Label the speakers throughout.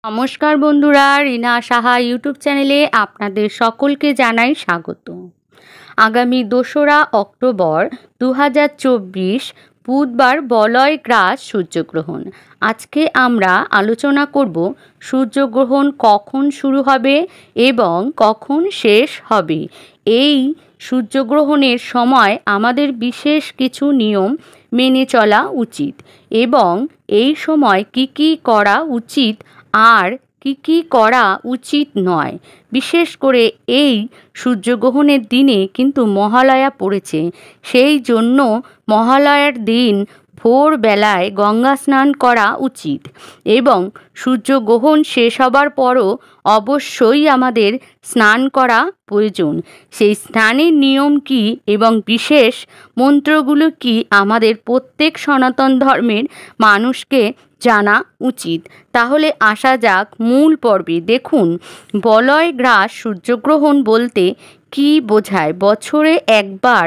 Speaker 1: নমস্কার বন্ধুরা, রিনা সাহা ইউটিউব চ্যানেলে আপনাদের সকলকে জানাই স্বাগত। আগামী 2রা অক্টোবর 2024 বুধবার বলয় গ্রাস সূর্যগ্রহণ। আজকে আমরা আলোচনা করব সূর্যগ্রহণ কখন শুরু হবে এবং কখন শেষ হবে। এই সূর্যগ্রহণের সময় আমাদের বিশেষ কিছু নিয়ম মেনে চলা উচিত এবং এই সময় কি করা উচিত আর কি করা উচিত নয়। বিশেষ করে এই সূর্যগ্রহণের দিনে কিন্তু মহালয়া পড়েছে, সেই জন্য মহালয়ার দিন ভোরবেলায় গঙ্গা স্নান করা উচিত এবং সূর্যগ্রহণ শেষ হবার পরও অবশ্যই আমাদের স্নান করা প্রয়োজন। সেই স্নানের নিয়ম কী এবং বিশেষ মন্ত্রগুলো কি আমাদের প্রত্যেক সনাতন ধর্মের মানুষকে জানা উচিত। তাহলে আসা যাক মূল পর্বে। দেখুন, বলয় গ্রাস সূর্যগ্রহণ বলতে কি বোঝায়। বছরে একবার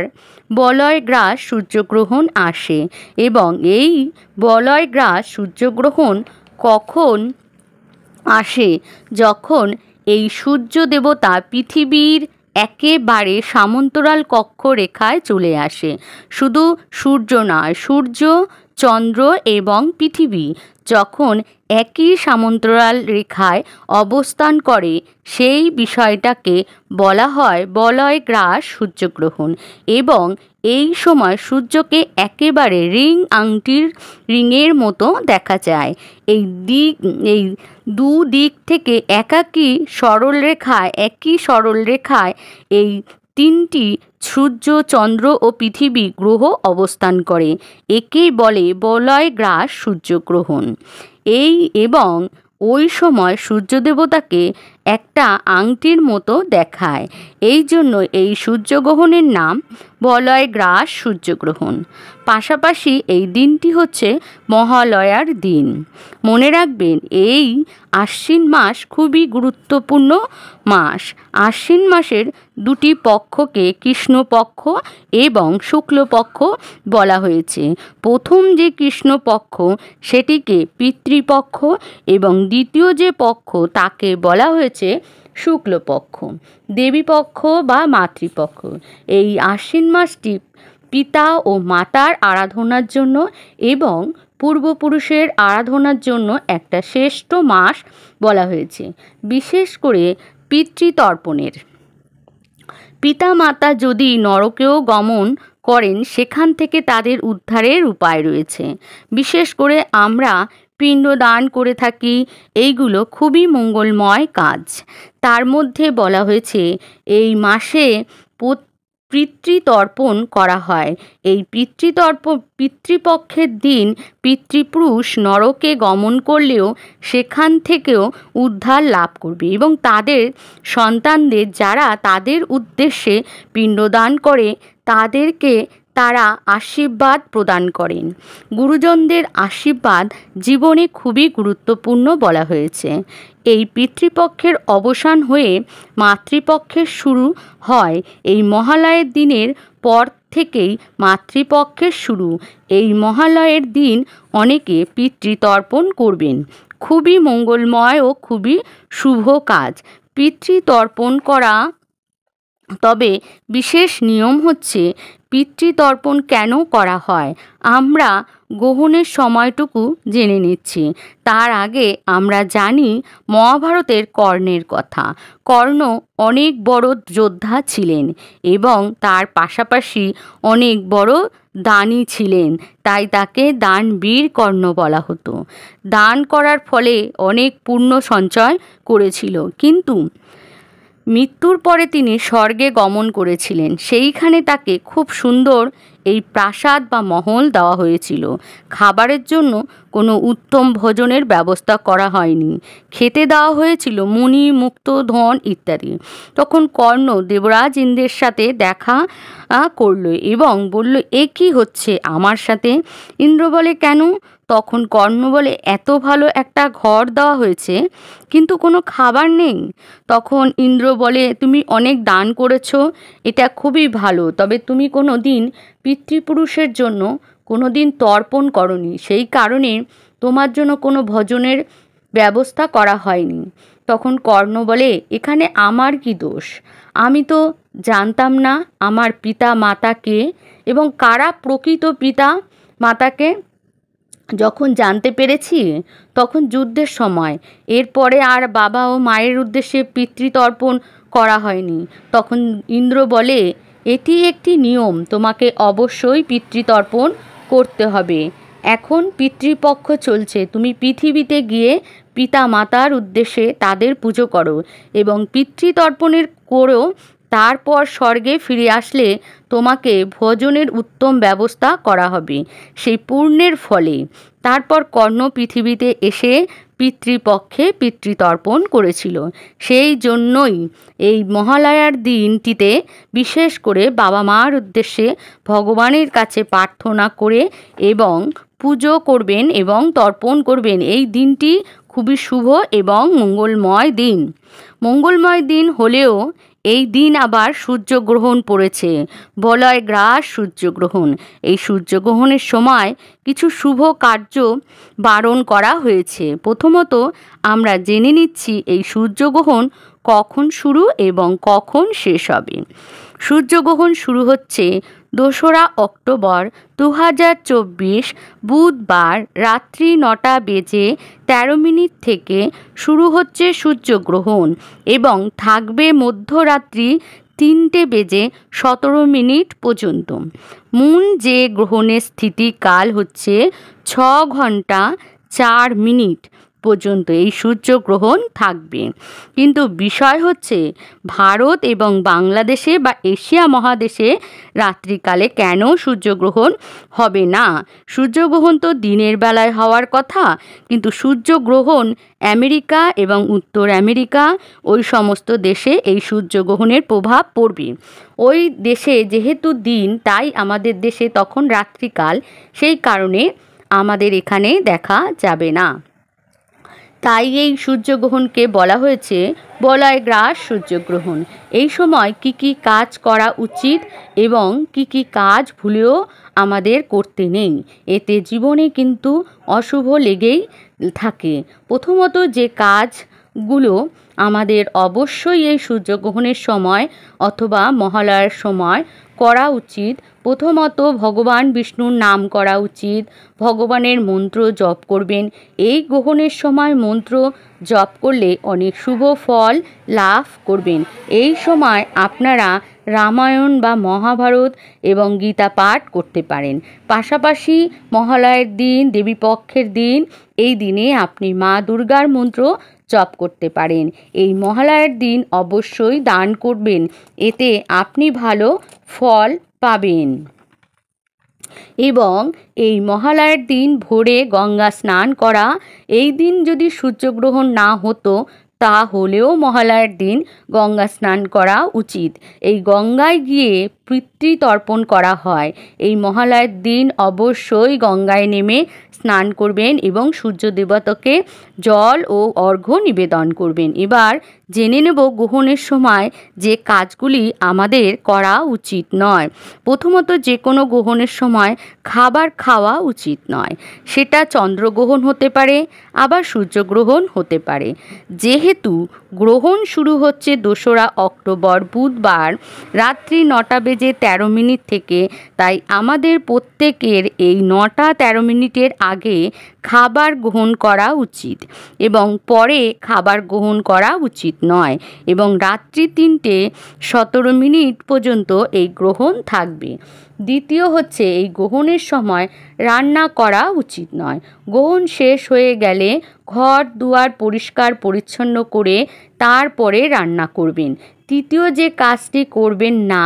Speaker 1: বলয় গ্রাস সূর্যগ্রহণ আসে এবং এই বলয় গ্রাস সূর্যগ্রহণ কখন আসে? যখন এই সূর্য দেবতা পৃথিবীর একেবারে সমান্তরাল কক্ষরেখায় চলে আসে। শুধু সূর্য নয়, সূর্য, চন্দ্র এবং পৃথিবী যখন একই সমান্তরাল রেখায় অবস্থান করে, সেই বিষয়টাকে বলা হয় বলয় গ্রাস সূর্যগ্রহণ। এবং এই সময় সূর্যকে একেবারে আংটির রিংয়ের মতো দেখা যায়। এই দুদিক থেকে একই সরল রেখায় এই তিনটি সূর্য, চন্দ্র ও পৃথিবী গ্রহ অবস্থান করে। একেই বলে বলয় গ্রাস সূর্যগ্রহণ। এবং ওই সময় সূর্য দেবতাকে একটা আংটির মতো দেখায়, এই জন্য এই সূর্যগ্রহণের নাম বলয় গ্রাস সূর্যগ্রহণ। পাশাপাশি এই দিনটি হচ্ছে মহালয়ার দিন। মনে রাখবেন, এই আশ্বিন মাস খুবই গুরুত্বপূর্ণ মাস। আশ্বিন মাসের দুটি পক্ষকে কৃষ্ণপক্ষ এবং শুক্লপক্ষ বলা হয়েছে। প্রথম যে কৃষ্ণপক্ষ সেটিকে পিতৃপক্ষ এবং দ্বিতীয় যে পক্ষ তাকে বলা হয়েছে শুক্লপক্ষ, দেবীপক্ষ বা মাতৃপক্ষ। এই আশ্বিন মাসটি পিতা ও মাতার আরাধনার জন্য এবং পূর্বপুরুষের আরাধনার জন্য একটা শ্রেষ্ঠ মাস বলা হয়েছে। বিশেষ করে পিতৃতর্পণের। পিতা মাতা যদি নরকেও গমন করেন, সেখান থেকে তাদের উদ্ধারের উপায় রয়েছে। বিশেষ করে আমরা পিণ্ডদান করে থাকি, এইগুলো খুবই মঙ্গলময় কাজ। তার মধ্যে বলা হয়েছে এই মাসে পিতৃতর্পণ করা হয়। এই পিতৃপক্ষের দিন পিতৃপুরুষ নরকে গমন করলেও সেখান থেকেও উদ্ধার লাভ করবে এবং তাদের সন্তানদের যারা তাদের উদ্দেশ্যে পিণ্ডদান করে তাদেরকে তারা আশীর্বাদ প্রদান করেন। গুরুজনদের আশীর্বাদ জীবনে খুবই গুরুত্বপূর্ণ বলা হয়েছে। এই পিতৃপক্ষের অবসান হয়ে মাতৃপক্ষের শুরু হয়। এই মহালয়ের দিনের পর থেকেই মাতৃপক্ষের শুরু। এই মহালয়ের দিন অনেকে পিতৃতর্পণ করবেন। খুবই মঙ্গলময় ও খুবই শুভ কাজ পিতৃতর্পণ করা। তবে বিশেষ নিয়ম হচ্ছে, পিতৃতর্পণ কেন করা হয় আমরা গ্রহণের সময়টুকু জেনে নিচ্ছি। তার আগে আমরা জানি মহাভারতের কর্ণের কথা। কর্ণ অনেক বড় যোদ্ধা ছিলেন এবং তার পাশাপাশি অনেক বড় দানী ছিলেন, তাই তাকে দানবীর কর্ণ বলা হতো। দান করার ফলে অনেক পুণ্য সঞ্চয় করেছিল, কিন্তু মৃত্যুর পরে তিনি স্বর্গে গমন করেছিলেন। সেইখানে তাকে খুব সুন্দর এই প্রাসাদ বা মহল দেওয়া হয়েছিল। খাবারের জন্য কোনো উত্তম ভোজনের ব্যবস্থা করা হয়নি। খেতে দেওয়া হয়েছিল মুনি, মুক্ত, ধন ইত্যাদি। তখন কর্ণ দেবরাজ ইন্দ্রের সাথে দেখা করল এবং বলল, এ কি হচ্ছে আমার সাথে? ইন্দ্র বলে, কেন? তখন কর্ণ বলে, এত ভালো একটা ঘর দেওয়া হয়েছে কিন্তু কোনো খাবার নেই। তখন ইন্দ্র বলে, তুমি অনেক দান করেছো, এটা খুবই ভালো, তবে তুমি কোনো দিন পিতৃপুরুষের জন্য কোনো দিন তর্পণ করনি, সেই কারণে তোমার জন্য কোনো ভোজনের ব্যবস্থা করা হয়নি। তখন কর্ণ বলে, এখানে আমার কি দোষ? আমি তো জানতাম না আমার পিতা মাতাকে এবং কারা প্রকৃত পিতা মাতাকে। যখন জানতে পেরেছি তখন যুদ্ধের সময়। এরপরে আর বাবা ও মায়ের উদ্দেশ্যে পিতৃতর্পণ করা হয়নি। তখন ইন্দ্র বলে, এটি একটি নিয়ম, তোমাকে অবশ্যই পিতৃতর্পণ করতে হবে। এখন পিতৃপক্ষ চলছে, তুমি পৃথিবীতে গিয়ে পিতা মাতার উদ্দেশ্যে তাদের পুজো করো এবং পিতৃতর্পণের করো। তারপর স্বর্গে ফিরে আসলে তোমাকে ভোজনের উত্তম ব্যবস্থা করা হবে সেই পুণ্যের ফলে। তারপর কর্ণ পৃথিবীতে এসে পিতৃপক্ষে পিতৃতর্পণ করেছিল। সেই জন্যই এই মহালয়ার দিনটিতে বিশেষ করে বাবা মার উদ্দেশ্যে ভগবানের কাছে প্রার্থনা করে এবং পুজো করবেন এবং তর্পণ করবেন। এই দিনটি খুবই শুভ এবং মঙ্গলময় দিন। মঙ্গলময় দিন হলেও এই দিন আবার সূর্যগ্রহণ পড়েছে, বলয় গ্রাস সূর্যগ্রহণ। এই সূর্যগ্রহণের সময় কিছু শুভ কার্য বারণ করা হয়েছে। প্রথমত আমরা জেনে নিচ্ছি এই সূর্যগ্রহণ কখন শুরু এবং কখন শেষ হবে। সূর্যগ্রহণ শুরু হচ্ছে 2রা অক্টোবর 2024 বুধবার রাত্রি 9:13 থেকে শুরু হচ্ছে সূর্যগ্রহণ এবং থাকবে মধ্যরাত্রি 3:17 পর্যন্ত। মূল যে গ্রহণের স্থিতিকাল হচ্ছে 6 ঘন্টা 4 মিনিট পর্যন্ত এই সূর্যগ্রহণ থাকবে। কিন্তু বিষয় হচ্ছে ভারত এবং বাংলাদেশে বা এশিয়া মহাদেশে রাত্রিকালে কেন সূর্যগ্রহণ হবে না? সূর্যগ্রহণ তো দিনের বেলায় হওয়ার কথা, কিন্তু সূর্যগ্রহণ আমেরিকা এবং উত্তর আমেরিকা ওই সমস্ত দেশে এই সূর্যগ্রহণের প্রভাব পড়বে। ওই দেশে যেহেতু দিন, তাই আমাদের দেশে তখন রাত্রিকাল, সেই কারণে আমাদের এখানে দেখা যাবে না। তাই এই সূর্যগ্রহণকে বলা হয়েছে বলয় গ্রাস সূর্যগ্রহণ। এই সময় কি কি কাজ করা উচিত এবং কি কি কাজ ভুলেও আমাদের করতে নেই, এতে জীবনে কিন্তু অশুভ লেগেই থাকে। প্রথমত যে কাজগুলো আমাদের অবশ্যই এই সূর্যগ্রহণের সময় অথবা মহালয়ার সময় করা উচিত, প্রথমত ভগবান বিষ্ণুর নাম করা উচিত, ভগবানের মন্ত্র জপ করবেন। এই গ্রহণের সময় মন্ত্র জপ করলে অনেক শুভ ফল লাভ করবেন। এই সময় আপনারা রামায়ণ বা মহাভারত এবং গীতা পাঠ করতে পারেন। পাশাপাশি মহালয়ের দিন, দেবীপক্ষের দিন, এই দিনে আপনি মা দুর্গার মন্ত্র জপ করতে পারেন। এই মহালয়ার দিন অবশ্যই দান করবেন, এতে আপনি ভালো ফল পাবেন। এবং এই মহালয়ার দিন ভোরে গঙ্গা স্নান করা। এই দিন যদি সূর্যগ্রহণ না হতো তাহলেও মহালয়ার দিন গঙ্গা স্নান করা উচিত। এই গঙ্গায় গিয়ে পিতৃতর্পণ করা হয়। এই মহালয়ার দিন অবশ্যই গঙ্গায় নেমে স্নান করবেন এবং সূর্য দেবতাকে জল ও অর্ঘ্য নিবেদন করবেন। এবার জেনে নেব গ্রহণের সময় যে কাজগুলি আমাদের করা উচিত নয়। প্রথমত যে কোনো গ্রহণের সময় খাবার খাওয়া উচিত নয়। সেটা চন্দ্রগ্রহণ হতে পারে, আবার সূর্যগ্রহণ হতে পারে। যেহেতু গ্রহণ শুরু হচ্ছে 2রা অক্টোবর বুধবার রাত্রি 9:13 থেকে, তাই আমাদের প্রত্যেকের এই 9:13 আগে খাবার গ্রহণ করা উচিত এবং পরে খাবার গ্রহণ করা উচিত নয়। এবং রাত্রি 3:17 পর্যন্ত এই গ্রহণ থাকবে। দ্বিতীয় হচ্ছে এই গ্রহণের সময় রান্না করা উচিত নয়। গ্রহণ শেষ হয়ে গেলে ঘর দুয়ার পরিষ্কার পরিচ্ছন্ন করে তারপরে রান্না করবেন। তৃতীয় যে কাজটি করবেন না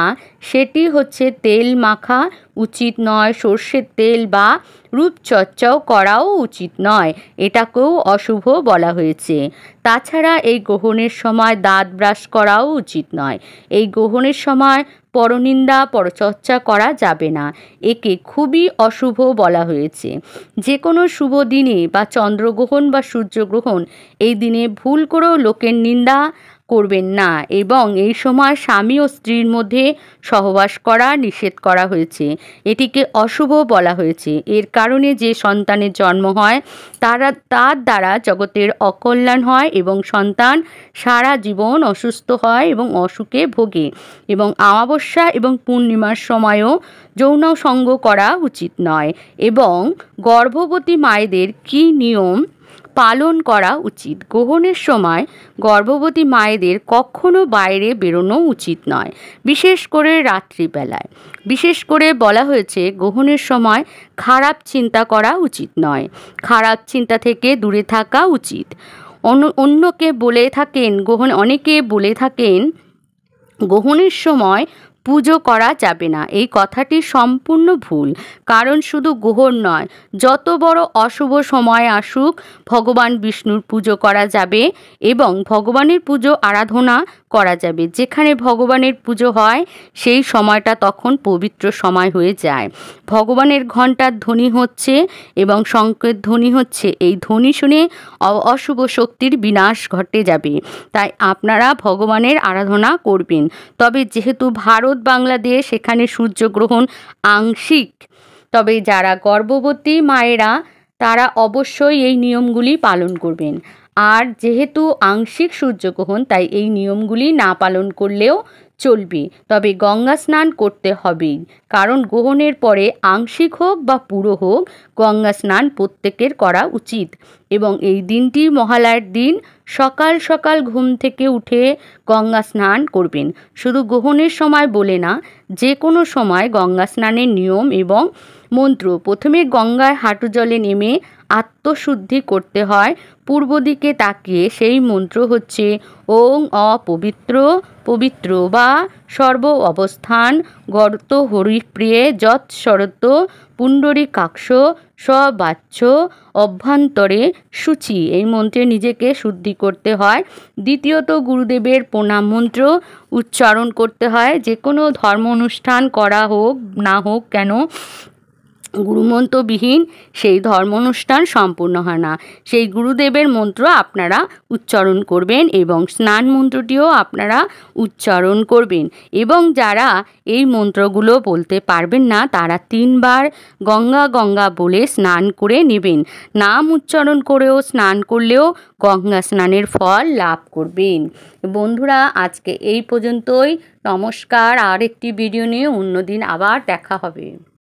Speaker 1: সেটি হচ্ছে তেল মাখা উচিত নয়, সর্ষের তেল বা রূপচর্চাও করাও উচিত নয়, এটাকেও অশুভ বলা হয়েছে। তাছাড়া এই গ্রহণের সময় দাঁত ব্রাশ করাও উচিত নয়। এই গ্রহণের সময় পরনিন্দা পরচর্চা করা যাবে না, একে খুবই অশুভ বলা হয়েছে। যে কোনো শুভ দিনে বা চন্দ্রগ্রহণ বা সূর্যগ্রহণ, এই দিনে ভুল করেও লোকের নিন্দা করবেন না এবং এই সময় স্বামী ও স্ত্রীর মধ্যে সহবাস করা নিষেধ করা হয়েছে। এটিকে অশুভ বলা হয়েছে। এর কারণে যে সন্তানের জন্ম হয় তার দ্বারা জগতের অকল্যাণ হয় এবং সন্তান সারা জীবন অসুস্থ হয় এবং অসুখে ভোগে। এবং অমাবস্যা এবং পূর্ণিমার সময়ও যৌন সঙ্গ করা উচিত নয়। এবং গর্ভবতী মায়েদের কী নিয়ম পালন করা উচিত? গ্রহণের সময় গর্ভবতী মায়েদের কখনো বাইরে বেরোনো উচিত নয়, বিশেষ করে রাত্রিবেলায়। বিশেষ করে বলা হয়েছে গ্রহণের সময় খারাপ চিন্তা করা উচিত নয়, খারাপ চিন্তা থেকে দূরে থাকা উচিত। অনেকে বলে থাকেন গ্রহণের সময় পুজো করা যাবে না। এই কথাটি সম্পূর্ণ ভুল। কারণ শুধু গ্রহণ নয়, যত বড় অশুভ সময় আসুক ভগবান বিষ্ণুর পুজো করা যাবে এবং ভগবানের পুজো আরাধনা করা যাবে। যেখানে ভগবানের পুজো হয় সেই সময়টা তখন পবিত্র সময় হয়ে যায়। ভগবানের ঘণ্টার ধ্বনি হচ্ছে এবং শঙ্খের ধ্বনি হচ্ছে। এই ধ্বনি শুনে অশুভ শক্তির বিনাশ ঘটে যাবে। তাই আপনারা ভগবানের আরাধনা করবেন। তবে যেহেতু ভারত বাংলাদেশ এখানে সূর্যগ্রহণ আংশিক, তবে যারা গর্ভবতী মায়েরা তারা অবশ্যই এই নিয়মগুলি পালন করবেন। আর যেহেতু আংশিক সূর্যগ্রহণ তাই এই নিয়মগুলি না পালন করলেও চলবে। তবে গঙ্গা স্নান করতে হবেই, কারণ গ্রহণের পরে আংশিক হোক বা পুরো হোক গঙ্গা স্নান প্রত্যেকের করা উচিত। এবং এই দিনটি মহালয়ার দিন সকাল সকাল ঘুম থেকে উঠে গঙ্গা স্নান করবেন। শুধু গ্রহণের সময় বলে না, যে কোনো সময় গঙ্গা স্নানের নিয়ম এবং মন্ত্র। প্রথমে গঙ্গায় হাঁটু জলে নেমে আত্মশুদ্ধি করতে হয়। পূর্ব দিকে তাকিয়ে সেই মন্ত্র হচ্ছে ওং অপবিত্র পবিত্র বা সর্ব অবস্থান গর্ত হরিপ্রিয়ে যৎ শরত পুণ্ডরীকাক্ষ স্ববাচ্য অভ্যন্তরে শুচি। এই মন্ত্রে নিজেকে শুদ্ধি করতে হয়। দ্বিতীয়ত গুরুদেবের প্রণাম মন্ত্র উচ্চারণ করতে হয়। যে কোনো ধর্ম অনুষ্ঠান করা হোক না হোক কেন, গুরুমন্ত্রবিহীন সেই ধর্ম অনুষ্ঠান সম্পূর্ণ হয় না। সেই গুরুদেবের মন্ত্র আপনারা উচ্চারণ করবেন এবং স্নান মন্ত্রটিও আপনারা উচ্চারণ করবেন। এবং যারা এই মন্ত্রগুলো বলতে পারবেন না তারা 3 বার গঙ্গা গঙ্গা বলে স্নান করে নেবেন। নাম উচ্চারণ করেও স্নান করলেও গঙ্গা স্নানের ফল লাভ করবেন। বন্ধুরা, আজকে এই পর্যন্তই। নমস্কার। আর একটি ভিডিও নিয়ে অন্যদিন আবার দেখা হবে।